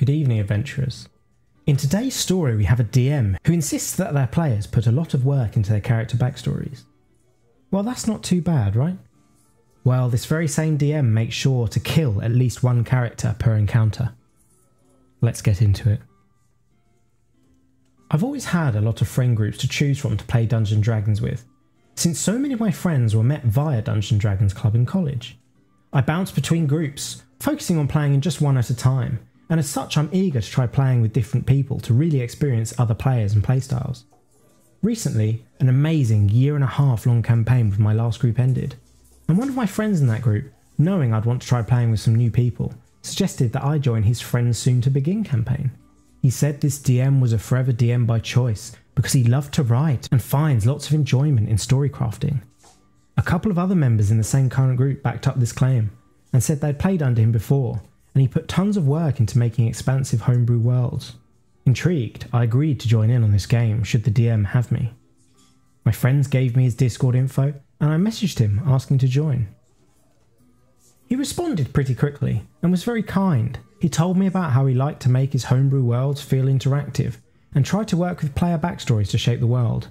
Good evening, adventurers. In today's story we have a DM who insists that their players put a lot of work into their character backstories. Well, that's not too bad, right? Well, this very same DM makes sure to kill at least one character per encounter. Let's get into it. I've always had a lot of friend groups to choose from to play Dungeons & Dragons with, since so many of my friends were met via Dungeons & Dragons Club in college. I bounced between groups, focusing on playing in just one at a time, and as such I'm eager to try playing with different people to really experience other players and playstyles. Recently, an amazing year-and-a-half long campaign with my last group ended, and one of my friends in that group, knowing I'd want to try playing with some new people, suggested that I join his Friends Soon to Begin campaign. He said this DM was a forever DM by choice because he loved to write and finds lots of enjoyment in story crafting. A couple of other members in the same current group backed up this claim and said they'd played under him before, and he put tons of work into making expansive homebrew worlds. Intrigued, I agreed to join in on this game should the DM have me. My friends gave me his Discord info and I messaged him asking to join. He responded pretty quickly and was very kind. He told me about how he liked to make his homebrew worlds feel interactive and tried to work with player backstories to shape the world.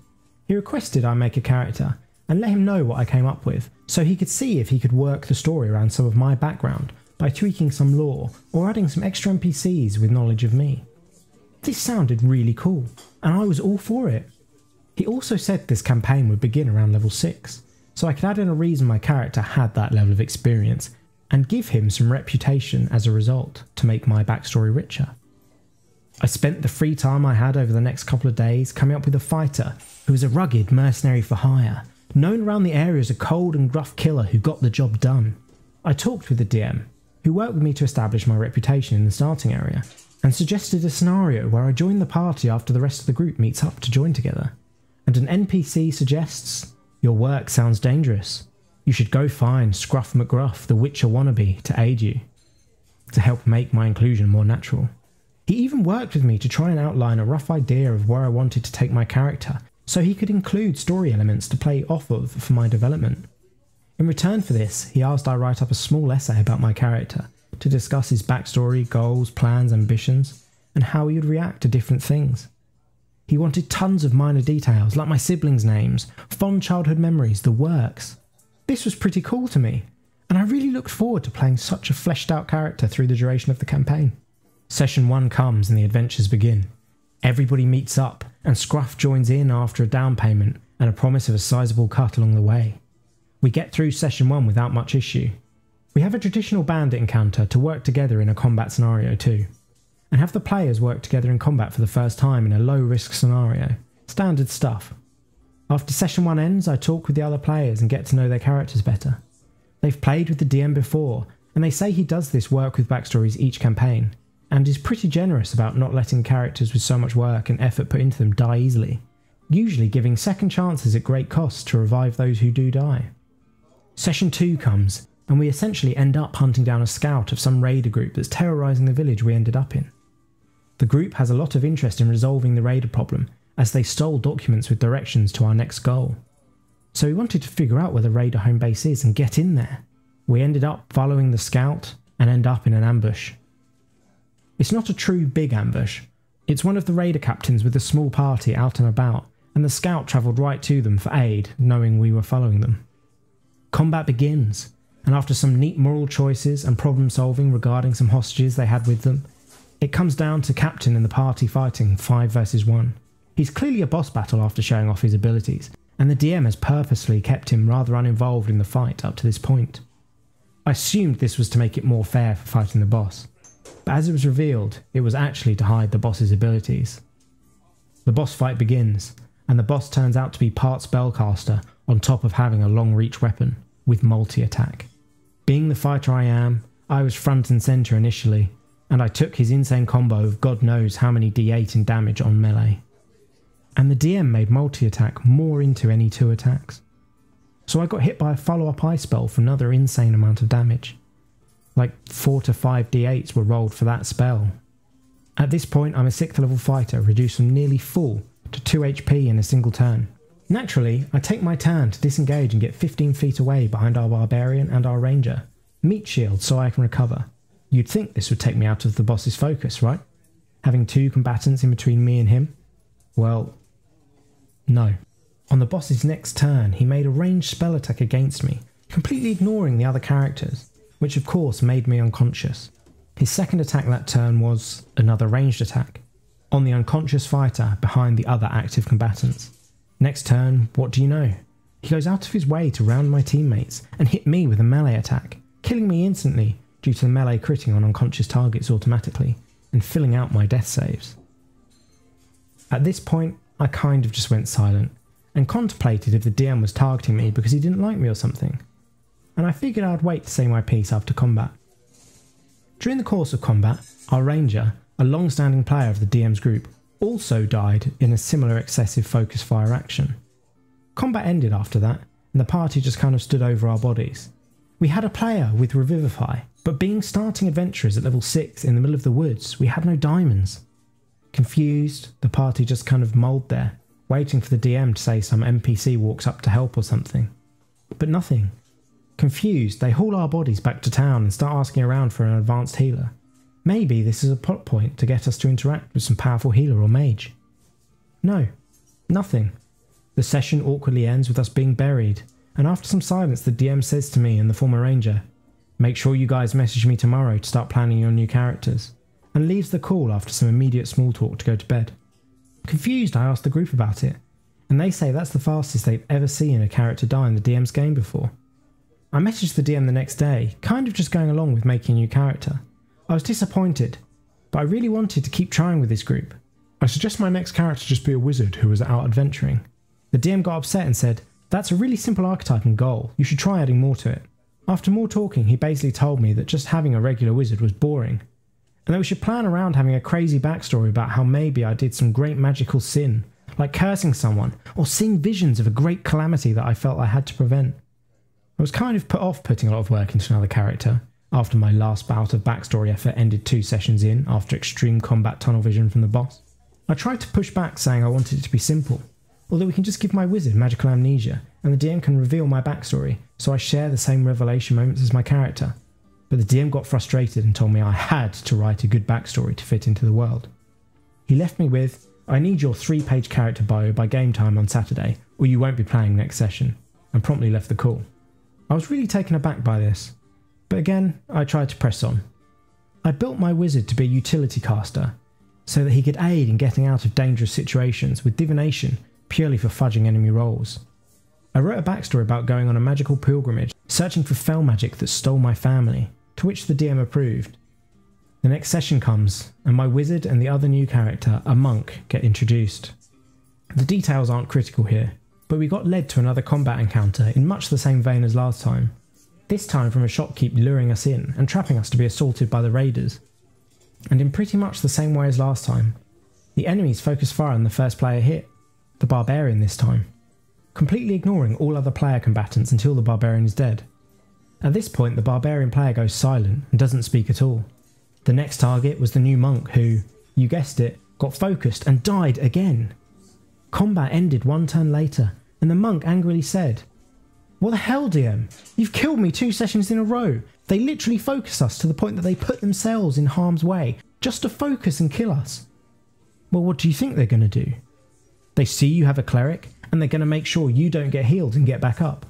He requested I make a character and let him know what I came up with so he could see if he could work the story around some of my background by tweaking some lore or adding some extra NPCs with knowledge of me. This sounded really cool, and I was all for it. He also said this campaign would begin around level 6, so I could add in a reason my character had that level of experience and give him some reputation as a result to make my backstory richer. I spent the free time I had over the next couple of days coming up with a fighter who was a rugged mercenary for hire, known around the area as a cold and gruff killer who got the job done. I talked with the DM, who worked with me to establish my reputation in the starting area, and suggested a scenario where I join the party after the rest of the group meets up to join together. And an NPC suggests, "Your work sounds dangerous. You should go find Scruff McGruff, the Witcher wannabe, to aid you," to help make my inclusion more natural. He even worked with me to try and outline a rough idea of where I wanted to take my character, so he could include story elements to play off of for my development. In return for this, he asked I write up a small essay about my character to discuss his backstory, goals, plans, ambitions, and how he would react to different things. He wanted tons of minor details like my siblings' names, fond childhood memories, the works. This was pretty cool to me, and I really looked forward to playing such a fleshed out character through the duration of the campaign. Session 1 comes and the adventures begin. Everybody meets up, and Scruff joins in after a down payment and a promise of a sizable cut along the way. We get through session 1 without much issue. We have a traditional bandit encounter to work together in a combat scenario too, and have the players work together in combat for the first time in a low risk scenario. Standard stuff. After session 1 ends, I talk with the other players and get to know their characters better. They've played with the DM before, and they say he does this work with backstories each campaign, and is pretty generous about not letting characters with so much work and effort put into them die easily, usually giving second chances at great cost to revive those who do die. Session 2 comes, and we essentially end up hunting down a scout of some raider group that's terrorising the village we ended up in. The group has a lot of interest in resolving the raider problem, as they stole documents with directions to our next goal. So we wanted to figure out where the raider home base is and get in there. We ended up following the scout and end up in an ambush. It's not a true big ambush. It's one of the raider captains with a small party out and about, and the scout travelled right to them for aid, knowing we were following them. Combat begins, and after some neat moral choices and problem solving regarding some hostages they had with them, it comes down to Captain and the party fighting 5 versus 1. He's clearly a boss battle after showing off his abilities, and the DM has purposely kept him rather uninvolved in the fight up to this point. I assumed this was to make it more fair for fighting the boss, but as it was revealed, it was actually to hide the boss's abilities. The boss fight begins, and the boss turns out to be part spellcaster on top of having a long reach weapon with multi-attack. Being the fighter I am, I was front and centre initially, and I took his insane combo of God knows how many D8 in damage on melee. And the DM made multi-attack more into any 2 attacks. So I got hit by a follow-up ice spell for another insane amount of damage. Like 4 to 5 D8s were rolled for that spell. At this point I'm a 6th level fighter reduced from nearly full to 2 HP in a single turn. Naturally, I take my turn to disengage and get 15 feet away behind our barbarian and our ranger. Meat shield so I can recover. You'd think this would take me out of the boss's focus, right? Having two combatants in between me and him? Well, no. On the boss's next turn, he made a ranged spell attack against me, completely ignoring the other characters, which of course made me unconscious. His second attack that turn was another ranged attack, on the unconscious fighter behind the other active combatants. Next turn, what do you know? He goes out of his way to round my teammates and hit me with a melee attack, killing me instantly due to the melee critting on unconscious targets automatically and filling out my death saves. At this point, I kind of just went silent and contemplated if the DM was targeting me because he didn't like me or something, and I figured I'd wait to say my piece after combat. During the course of combat, our ranger, a long-standing player of the DM's group, also died in a similar excessive focus fire action. Combat ended after that, and the party just kind of stood over our bodies. We had a player with Revivify, but being starting adventurers at level 6 in the middle of the woods, we had no diamonds. Confused, the party just kind of mulled there, waiting for the DM to say some NPC walks up to help or something. But nothing. Confused, they haul our bodies back to town and start asking around for an advanced healer. Maybe this is a plot point to get us to interact with some powerful healer or mage. No, nothing. The session awkwardly ends with us being buried, and after some silence the DM says to me and the former ranger, "Make sure you guys message me tomorrow to start planning your new characters," and leaves the call after some immediate small talk to go to bed. Confused, I ask the group about it, and they say that's the fastest they've ever seen a character die in the DM's game before. I messaged the DM the next day, kind of just going along with making a new character. I was disappointed, but I really wanted to keep trying with this group. I suggest my next character just be a wizard who was out adventuring. The DM got upset and said, "That's a really simple archetype and goal, you should try adding more to it." After more talking, he basically told me that just having a regular wizard was boring, and that we should plan around having a crazy backstory about how maybe I did some great magical sin, like cursing someone, or seeing visions of a great calamity that I felt I had to prevent. I was kind of put off putting a lot of work into another character, after my last bout of backstory effort ended 2 sessions in after extreme combat tunnel vision from the boss. I tried to push back saying I wanted it to be simple, although we can just give my wizard magical amnesia and the DM can reveal my backstory so I share the same revelation moments as my character. But the DM got frustrated and told me I had to write a good backstory to fit into the world. He left me with, "I need your 3-page character bio by game time on Saturday or you won't be playing next session," and promptly left the call. I was really taken aback by this, but again I tried to press on. I built my wizard to be a utility caster so that he could aid in getting out of dangerous situations with divination purely for fudging enemy rolls. I wrote a backstory about going on a magical pilgrimage, searching for fell magic that stole my family, to which the DM approved. The next session comes, and my wizard and the other new character, a monk, get introduced. The details aren't critical here, but we got led to another combat encounter in much the same vein as last time, this time from a shopkeep luring us in and trapping us to be assaulted by the raiders. And in pretty much the same way as last time, the enemies focus fire on the first player hit, the barbarian this time, completely ignoring all other player combatants until the barbarian is dead. At this point the barbarian player goes silent and doesn't speak at all. The next target was the new monk who, you guessed it, got focused and died again. Combat ended 1 turn later and the monk angrily said, "What the hell, DM? You've killed me 2 sessions in a row. They literally focus us to the point that they put themselves in harm's way just to focus and kill us." Well, what do you think they're going to do? They see you have a cleric and they're going to make sure you don't get healed and get back up.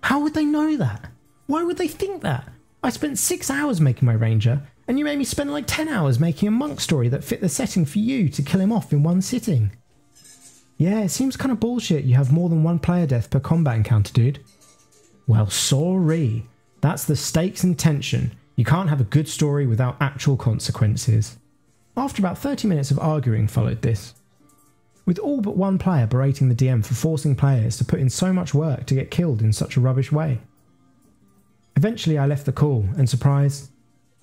How would they know that? Why would they think that? I spent 6 hours making my ranger and you made me spend like 10 hours making a monk story that fit the setting for you to kill him off in 1 sitting. Yeah, it seems kind of bullshit you have more than 1 player death per combat encounter, dude. Well, sorry. That's the stakes and tension. You can't have a good story without actual consequences. After about 30 minutes of arguing followed this, with all but 1 player berating the DM for forcing players to put in so much work to get killed in such a rubbish way. Eventually I left the call and surprise,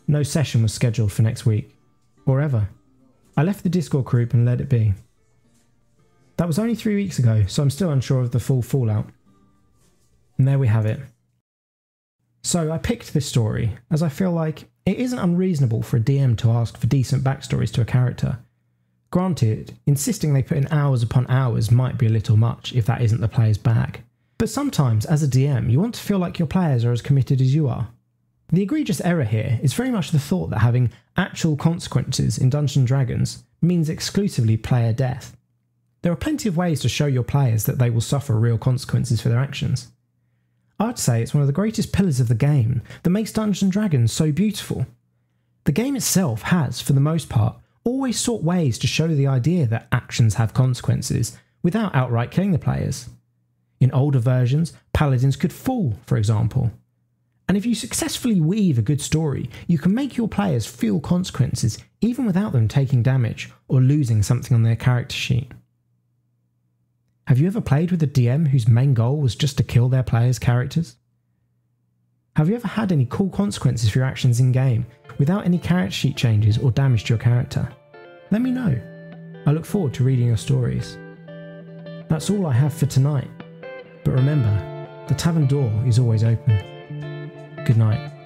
no session was scheduled for next week, or ever. I left the Discord group and let it be. That was only 3 weeks ago, so I'm still unsure of the full fallout. And there we have it. So I picked this story as I feel like it isn't unreasonable for a DM to ask for decent backstories to a character. Granted, insisting they put in hours upon hours might be a little much if that isn't the player's bag. But sometimes, as a DM, you want to feel like your players are as committed as you are. The egregious error here is very much the thought that having actual consequences in Dungeons & Dragons means exclusively player death. There are plenty of ways to show your players that they will suffer real consequences for their actions. I'd say it's one of the greatest pillars of the game that makes Dungeons & Dragons so beautiful. The game itself has, for the most part, always sought ways to show the idea that actions have consequences without outright killing the players. In older versions, paladins could fall, for example. And if you successfully weave a good story, you can make your players feel consequences even without them taking damage or losing something on their character sheet. Have you ever played with a DM whose main goal was just to kill their players' characters? Have you ever had any cool consequences for your actions in-game without any character sheet changes or damage to your character? Let me know. I look forward to reading your stories. That's all I have for tonight. But remember, the tavern door is always open. Good night.